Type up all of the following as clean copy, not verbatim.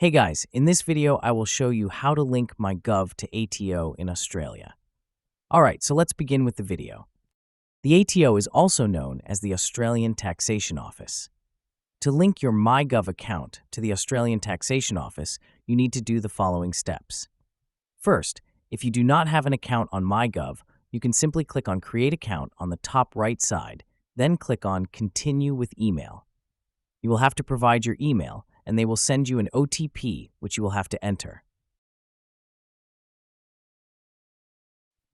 Hey guys, in this video I will show you how to link MyGov to ATO in Australia. Alright, so let's begin with the video. The ATO is also known as the Australian Taxation Office. To link your MyGov account to the Australian Taxation Office, you need to do the following steps. First, if you do not have an account on MyGov, you can simply click on Create Account on the top right side, then click on Continue with Email. You will have to provide your email, and they will send you an OTP, which you will have to enter.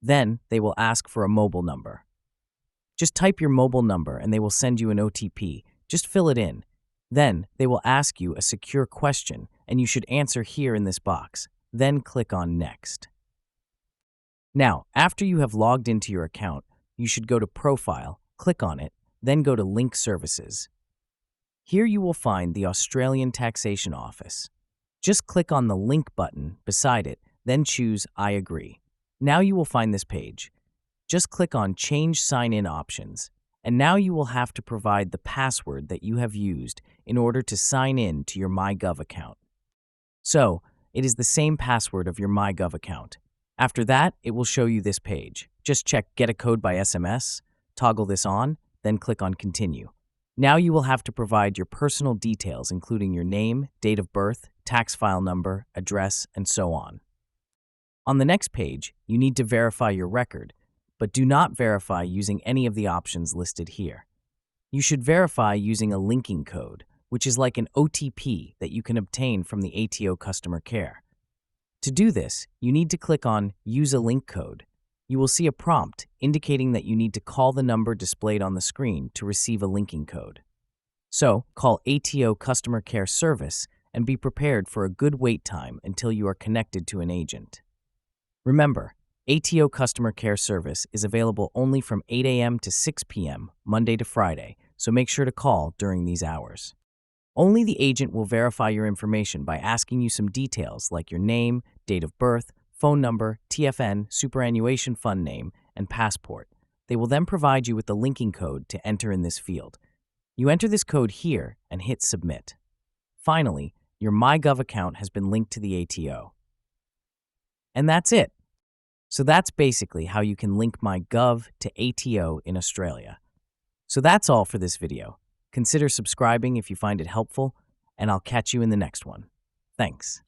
Then, they will ask for a mobile number. Just type your mobile number and they will send you an OTP. Just fill it in. Then, they will ask you a secure question, and you should answer here in this box. Then click on Next. Now, after you have logged into your account, you should go to Profile, click on it, then go to Link Services. Here you will find the Australian Taxation Office. Just click on the link button beside it, then choose I agree. Now you will find this page. Just click on Change Sign-In Options, and now you will have to provide the password that you have used in order to sign in to your MyGov account. So, it is the same password of your MyGov account. After that, it will show you this page. Just check Get a Code by SMS, toggle this on, then click on Continue. Now you will have to provide your personal details, including your name, date of birth, tax file number, address, and so on. On the next page, you need to verify your record, but do not verify using any of the options listed here. You should verify using a linking code, which is like an OTP that you can obtain from the ATO customer care. To do this, you need to click on Use a Link Code. You will see a prompt indicating that you need to call the number displayed on the screen to receive a linking code. So, call ATO Customer Care Service and be prepared for a good wait time until you are connected to an agent. Remember, ATO Customer Care Service is available only from 8 a.m. to 6 p.m., Monday to Friday, so make sure to call during these hours. Only the agent will verify your information by asking you some details like your name, date of birth, phone number, TFN, superannuation fund name, and passport. They will then provide you with the linking code to enter in this field. You enter this code here and hit Submit. Finally, your MyGov account has been linked to the ATO. And that's it. So that's basically how you can link MyGov to ATO in Australia. So that's all for this video. Consider subscribing if you find it helpful, and I'll catch you in the next one. Thanks.